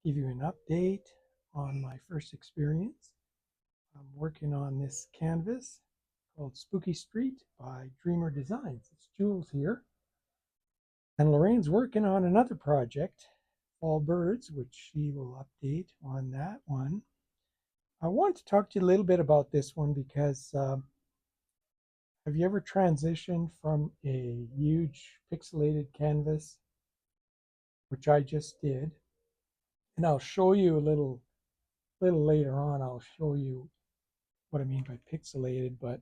give you an update on my first experience. I'm working on this canvas called Spooky Street by Dreamer Designs. It's Jules here. And Lorraine's working on another project, Fall Birds, which she will update on that one. I want to talk to you a little bit about this one because have you ever transitioned from a huge pixelated canvas, which I just did? And I'll show you a little later on. I'll show you what I mean by pixelated, but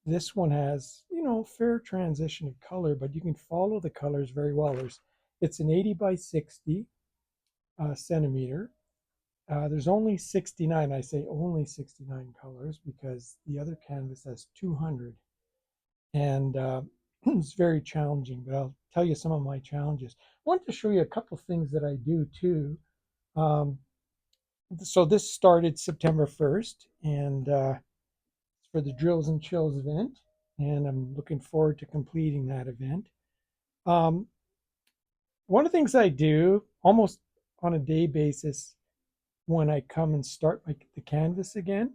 this one has, fair transition of color, but you can follow the colors very well. It's an 80 by 60 centimeter. There's only 69. I say only 69 colors because the other canvas has 200. And it's very challenging, but I'll tell you some of my challenges. I want to show you a couple of things that I do too. Um, so this started September 1st, and it's for the Drills and Chills event, and I'm looking forward to completing that event. Um, One of the things I do almost on a day basis when I come and start the canvas again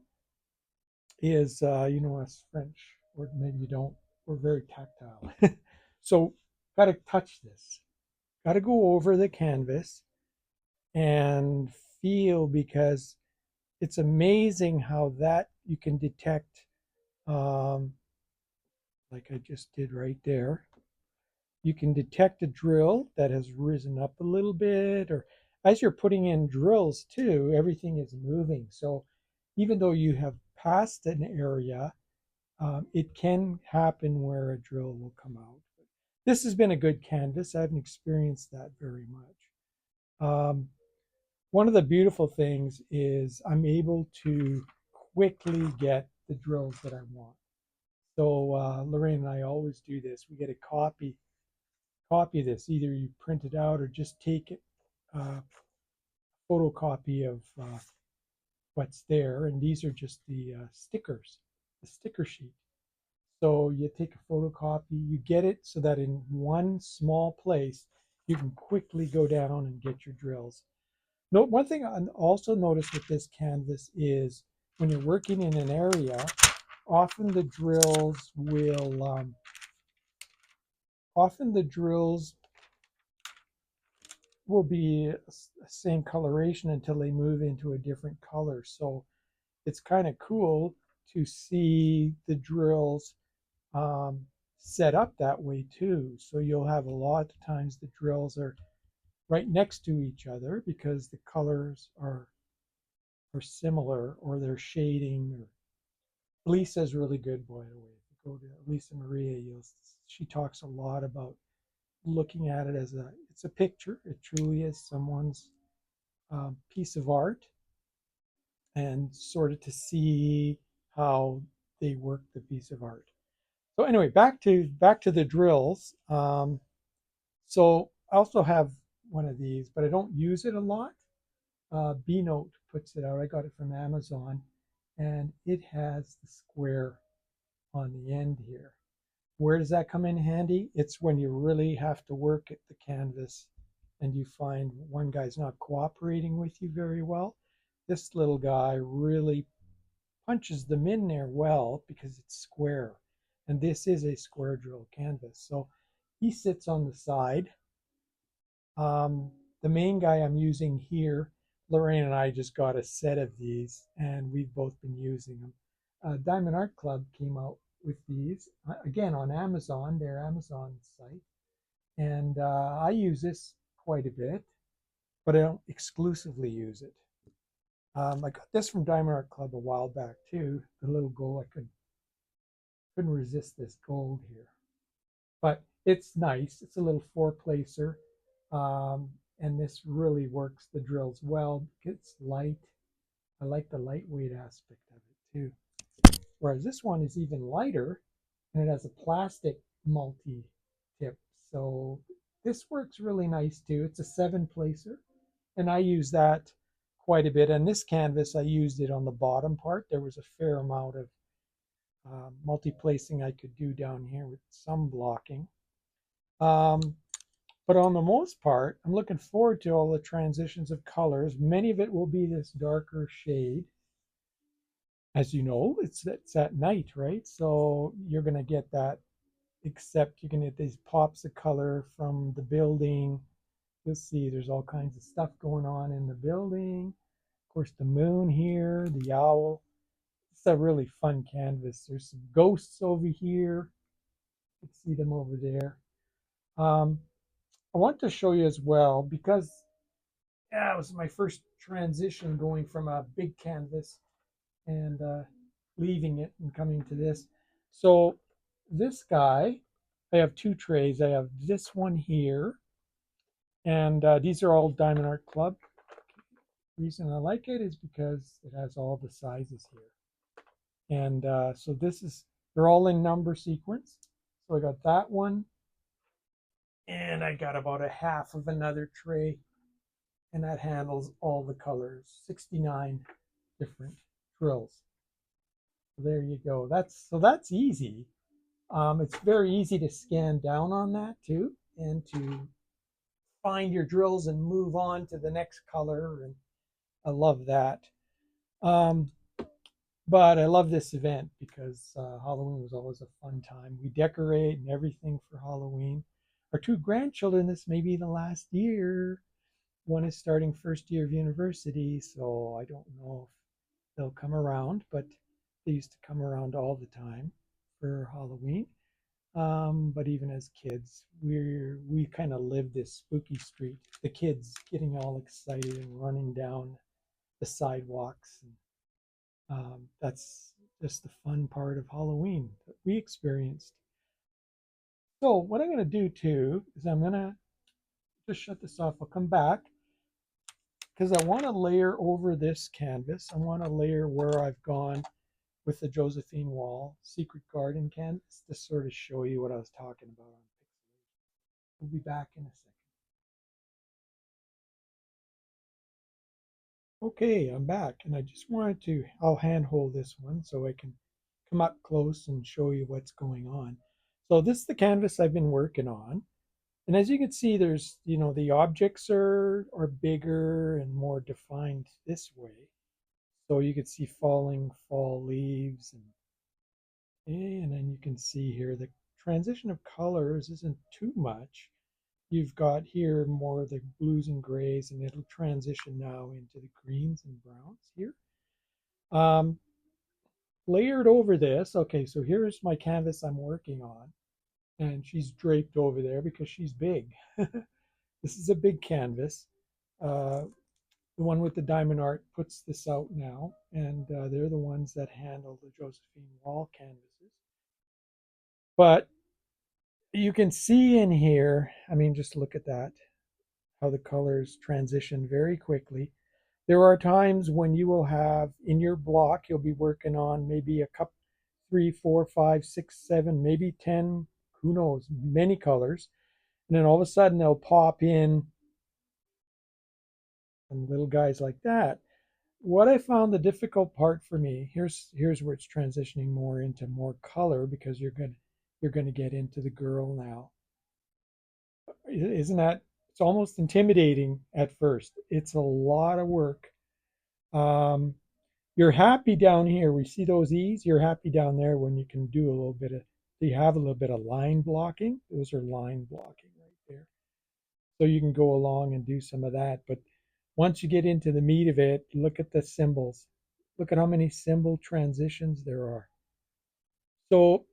is, us French, or maybe you don't, we're very tactile. So, got to touch this, got to go over the canvas and feel, because it's amazing how that you can detect, um, like I just did right there. You can detect a drill that has risen up a little bit, or as you're putting in drills too, everything is moving. So even though you have passed an area, it can happen where a drill will come out. This has been a good canvas. I haven't experienced that very much. One of the beautiful things is I'm able to quickly get the drills that I want. So Lorraine and I always do this. We get a copy of this. Either you print it out or just take it, photocopy of what's there. And these are just the stickers, the sticker sheet. So you take a photocopy, you get it so that in one small place, you can quickly go down and get your drills. Note one thing I also noticed with this canvas is when you're working in an area, often the drills will, often the drills will be same coloration until they move into a different color. So it's kind of cool to see the drills um, set up that way too. So you'll have a lot of times the drills are right next to each other because the colors are similar, or they're shading. Or Lisa's really good, by the way. If you go to Lisa Maria, she talks a lot about looking at it as it's a picture. It truly is someone's piece of art, and sort of to see how they work the piece of art. So anyway, back to the drills. So I also have one of these, but I don't use it a lot. B Note puts it out. I got it from Amazon, and it has the square on the end here. Where does that come in handy? It's when you really have to work at the canvas and you find one guy's not cooperating with you very well. This little guy really punches them in there well because it's square. And this is a square drill canvas. So he sits on the side. The main guy I'm using here, Lorraine and I just got a set of these and we've both been using them. Diamond Art Club came out with these, again on Amazon, their Amazon site. And I use this quite a bit, but I don't exclusively use it. I got this from Diamond Art Club a while back too. The little gold, couldn't resist this gold here. But it's nice. It's a little four-placer. And this really works the drills well. It's light. I like the lightweight aspect of it too. Whereas this one is even lighter, and it has a plastic multi-tip. So this works really nice too. It's a 7-placer, and I use that quite a bit. And this canvas, I used it on the bottom part. There was a fair amount of multi-placing I could do down here with some blocking. But on the most part, I'm looking forward to all the transitions of colors. Many of it will be this darker shade. As you know, it's at night, right? So you're going to get that, except you can get these pops of color from the building. You'll see there's all kinds of stuff going on in the building. Of course, the moon here, the owl. It's a really fun canvas. There's some ghosts over here. You can see them over there. Um, I want to show you as well because yeah, it was my first transition going from a big canvas and leaving it and coming to this. So this guy, I have two trays. I have this one here, and these are all Diamond Art Club. The reason I like it is because it has all the sizes here. And so they're all in number sequence. So I got that one, and I got about a half of another tray, and that handles all the colors, 69 different drills. So there you go. That's easy. It's very easy to scan down on that too, and to find your drills and move on to the next color. And I love that. Um, but I love this event because Halloween was always a fun time. We decorate and everything for Halloween. Our two grandchildren, this may be the last year. One is starting first year of university, so I don't know if they'll come around, but they used to come around all the time for Halloween. But even as kids, we kind of lived this spooky street. The kids getting all excited and running down the sidewalks. And, that's just the fun part of Halloween that we experienced. So what I'm going to do too is I'm going to just shut this off. I'll come back because I want to layer over this canvas. I want to layer where I've gone with the Josephine Wall Secret Garden canvas to sort of show you what I was talking about on pixelation. We'll be back in a second. Okay, I'm back, and I just wanted to, I'll handhold this one so I can come up close and show you what's going on. So this is the canvas I've been working on. And as you can see, there's, the objects are bigger and more defined this way. So you can see falling fall leaves, and then you can see here the transition of colors isn't too much. You've got here more of the blues and grays, and it'll transition now into the greens and browns here. Um, Layered over this, okay, so here's my canvas I'm working on, and she's draped over there because she's big. This is a big canvas. Uh, the one with the diamond art puts this out now, and they're the ones that handle the Josephine Wall canvases. But you can see in here, I mean, just look at that, how the colors transition very quickly. There are times when you will have in your block, you'll be working on maybe a couple, 3, 4, 5, 6, 7, maybe 10, who knows, many colors. And then all of a sudden they'll pop in some little guys like that. What I found the difficult part for me, here's where it's transitioning more into more color because you're going to get into the girl now. Isn't that, it's almost intimidating at first. It's a lot of work. Um, you're happy down here. We see those E's. You're happy down there when you can do a little bit of, you have a little bit of line blocking. Those are line blocking right there. So you can go along and do some of that. But once you get into the meat of it, look at the symbols. Look at how many symbol transitions there are. So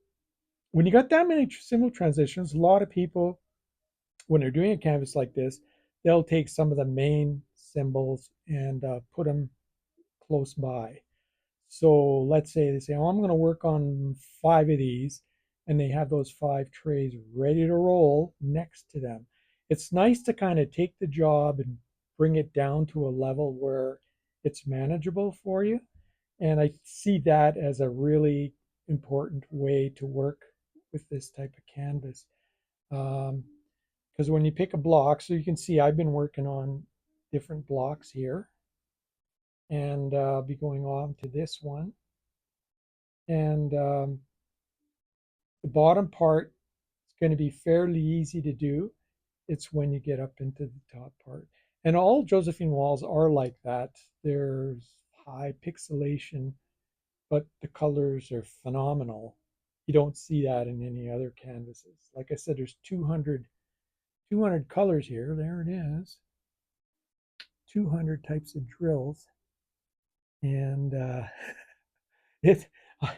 when you got that many symbol transitions, a lot of people, when they're doing a canvas like this, they'll take some of the main symbols and put them close by. So let's say they say, oh, I'm going to work on 5 of these, and they have those 5 trays ready to roll next to them. It's nice to kind of take the job and bring it down to a level where it's manageable for you. And I see that as a really important way to work with this type of canvas. Because when you pick a block, so you can see I've been working on different blocks here, and I'll be going on to this one. And the bottom part is going to be fairly easy to do. it's when you get up into the top part. And all Josephine walls are like that. There's high pixelation, but the colors are phenomenal. You don't see that in any other canvases. Like I said, there's 200 colors here. There it is. 200 types of drills. And it, I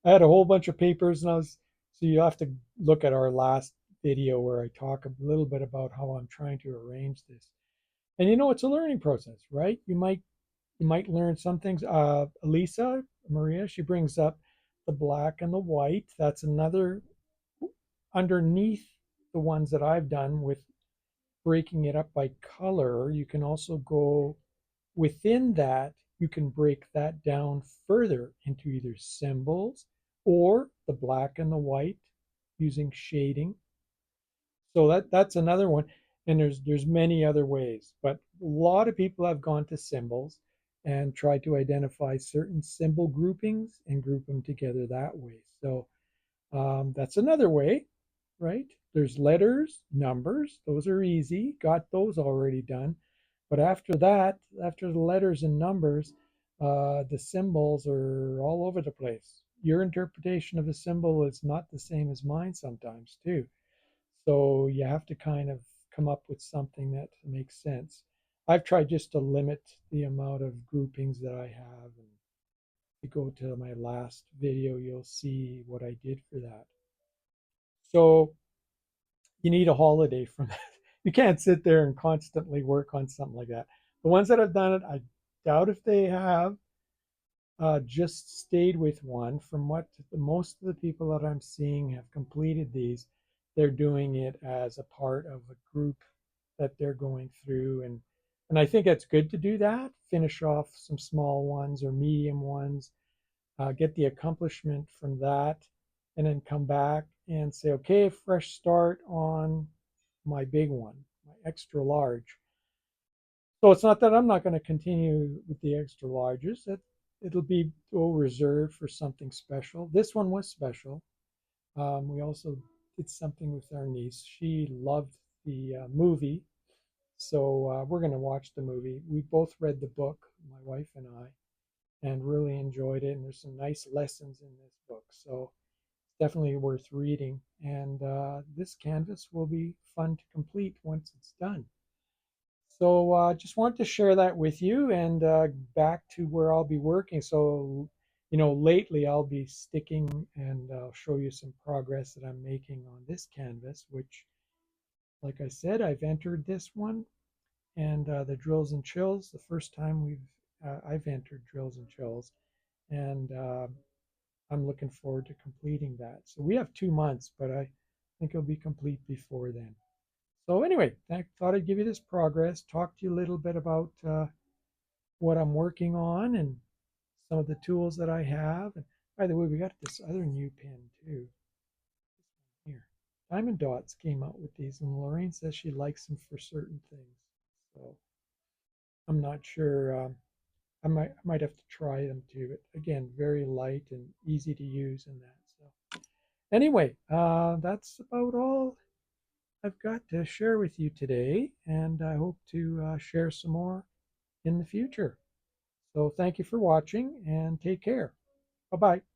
had a whole bunch of papers, and so you have to look at our last video where I talk a little bit about how I'm trying to arrange this. And it's a learning process, right? You might learn some things. Elisa Maria, she brings up the black and the white. That's another underneath the ones that I've done with breaking it up by color. You can also go within that. You can break that down further into either symbols or the black and the white using shading. So that's another one. And there's many other ways, but a lot of people have gone to symbols and tried to identify certain symbol groupings and group them together that way. So that's another way, right? There's letters, numbers, those are easy, got those already done. But after that, after the letters and numbers, the symbols are all over the place. Your interpretation of a symbol is not the same as mine sometimes, too. So you have to kind of come up with something that makes sense. I've tried just to limit the amount of groupings that I have. And if you go to my last video, you'll see what I did for that. So you need a holiday from that. You can't sit there and constantly work on something like that. The ones that have done it, I doubt if they have just stayed with one. From what most of the people that I'm seeing have completed these, they're doing it as a part of a group that they're going through, and I think it's good to do that. Finish off some small ones or medium ones, get the accomplishment from that, and then come back and say, okay, fresh start on my big one, my extra large. So it's not that I'm not going to continue with the extra larges. It'll be reserved for something special. This one was special. We also did something with our niece. She loved the movie, so we're going to watch the movie. We both read the book, my wife and I, and really enjoyed it. And there's some nice lessons in this book, so it's definitely worth reading. And this canvas will be fun to complete once it's done. So just wanted to share that with you, and back to where I'll be working. So, lately I'll be sticking, and I'll show you some progress that I'm making on this canvas, which, like I said, I've entered this one, and the drills and chills, the first time I've entered drills and chills, and I'm looking forward to completing that. So we have 2 months, but I think it'll be complete before then. So anyway, I thought I'd give you this progress, talk to you a little bit about what I'm working on and some of the tools that I have. And by the way, we got this other new pen too. Here, Diamond Dots came out with these, and Lorraine says she likes them for certain things. So I'm not sure. I might have to try them too. But again, very light and easy to use in that. So anyway, that's about all I've got to share with you today, and I hope to share some more in the future. So thank you for watching, and take care. Bye-bye.